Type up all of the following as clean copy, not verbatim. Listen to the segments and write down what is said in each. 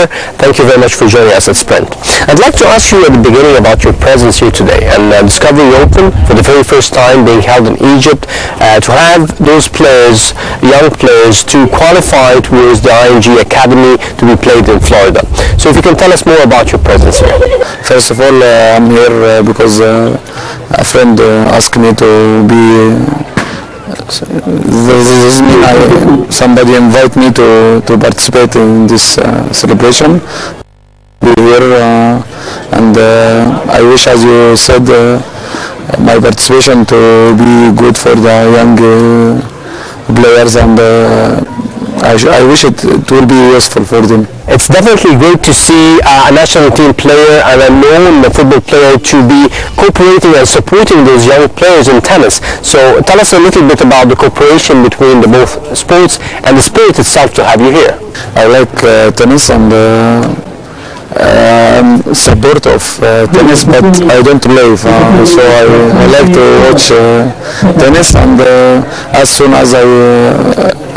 player, thank you very much for joining us at Sprint. I'd like to ask you at the beginning about your presence here today and Discovery Open for the very first time being held in Egypt, to have those players, young players, to qualify towards the ING Academy to be played in Florida. So if you can tell us more about your presence here. First of all, I'm here because a friend asked me to be. Somebody invite me to participate in this celebration. Be here, and I wish, as you said, my participation to be good for the young players, and I wish it will be useful for them. It's definitely great to see a national team player and a known football player to be cooperating and supporting those young players in tennis. So tell us a little bit about the cooperation between the both sports and the spirit itself to have you here. I like tennis and support of tennis, but I don't play, so I like to watch tennis, and as soon as I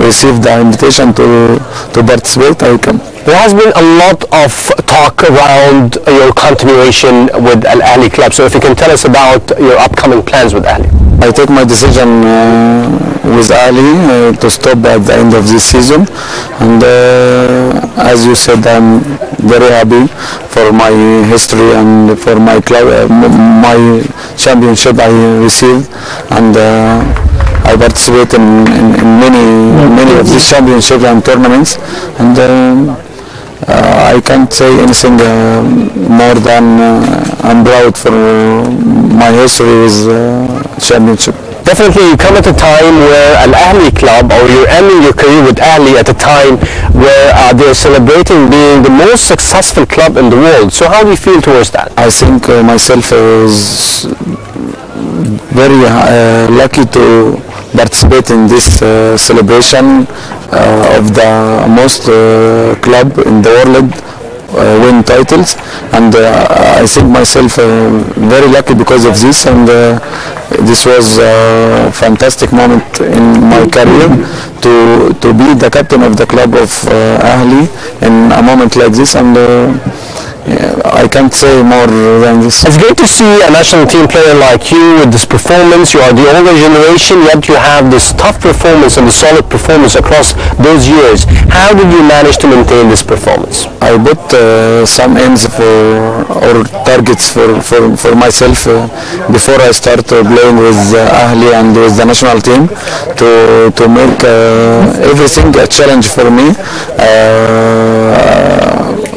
receive the invitation to participate, I come. There has been a lot of talk around your continuation with Al Ahly club, so if you can tell us about your upcoming plans with Ahly. I take my decision with Ahly to stop at the end of this season, and as you said, I'm very happy for my history and for my club, my championship I received, and I participate in many of these championships and tournaments, and I can't say anything more than I'm proud for my history with championship. Definitely, you come at a time where Al Ahly club, or you're ending your career with Ahly at a time where they're celebrating being the most successful club in the world. So how do you feel towards that? I think myself is very lucky to participate in this celebration of the most club in the world win titles, and I think myself very lucky because of this, and this was a fantastic moment in my career to be the captain of the club of Ahly in a moment like this, and I can't say more than this. It's great to see a national team player like you with this performance. You are the older generation, yet you have this tough performance and the solid performance across those years. How did you manage to maintain this performance? I put some aims or targets for myself before I start playing with Ahly and with the national team to make everything a challenge for me.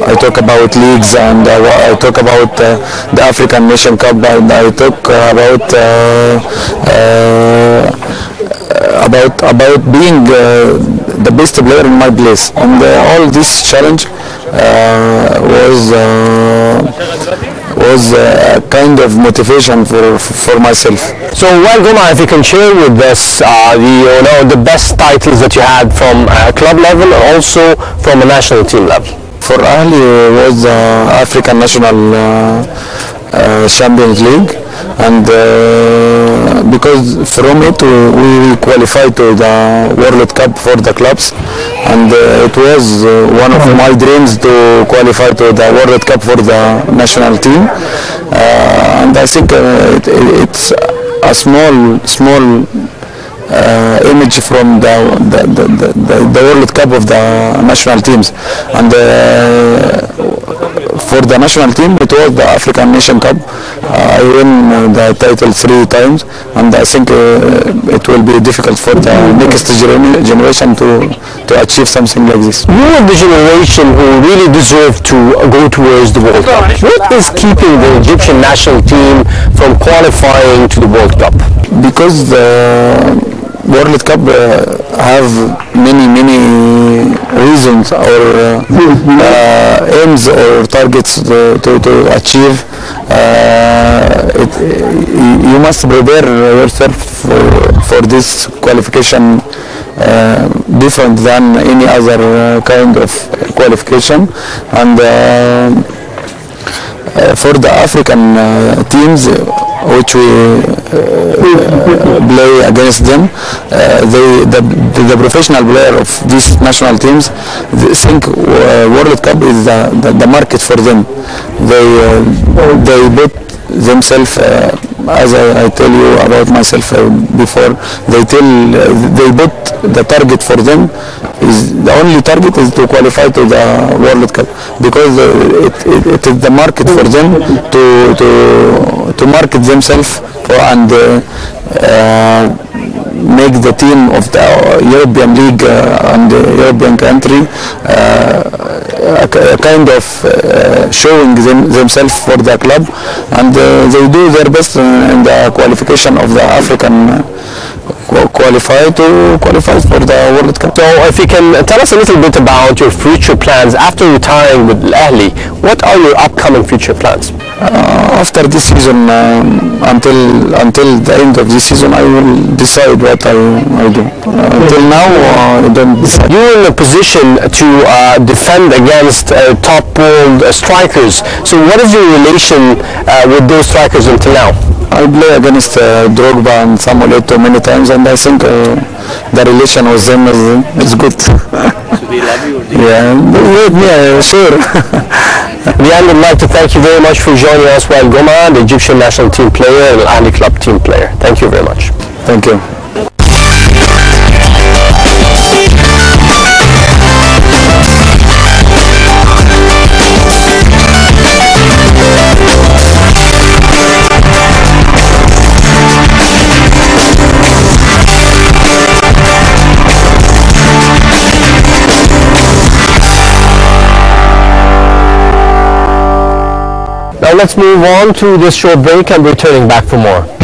I talk about leagues, and I talk about the African Nation Cup, and I talk about being the best player in my place, and all this challenge was a kind of motivation for myself. So, Wael Gomaa, if you can share with us the best titles that you had from club level and also from a national team level. For Ahly was the African National Champions League, and because from it we qualified to the World Cup for the clubs, and it was one of my dreams to qualify to the World Cup for the national team, and I think it's a small image from the World Cup of the national teams, and for the national team it was the African Nation Cup. I win the title 3 times, and I think it will be difficult for the next generation to achieve something like this. You are the generation who really deserve to go towards the World Cup. What is keeping the Egyptian national team from qualifying to the World Cup? Because the World Cup have many reasons or aims or targets to achieve. You must prepare yourself for this qualification different than any other kind of qualification, and for the African teams which we play against them. The professional player of these national teams think World Cup is the market for them. They put themselves, as I tell you about myself before, they put the target for them is the only target is to qualify to the World Cup, because it is the market for them to market themselves and make the team of the European League and the European country kind of showing themselves for the club, and they do their best in the qualification of the African qualify for the World Cup. So if you can tell us a little bit about your future plans after retiring with Al Ahly, what are your upcoming future plans? After this season, until the end of this season, I will decide what I do. Until now, I don't decide. You're in a position to defend against top world strikers. So what is your relation with those strikers until now? I play against Drogba and Samuel Eto'o many times, and I think the relation with them is good. So they love you? Yeah, sure. At the end, I'd like to thank you very much for joining us, Wael Gomaa, the Egyptian national team player and Al Ahly club team player. Thank you very much. Thank you. Now let's move on to this short break and returning back for more.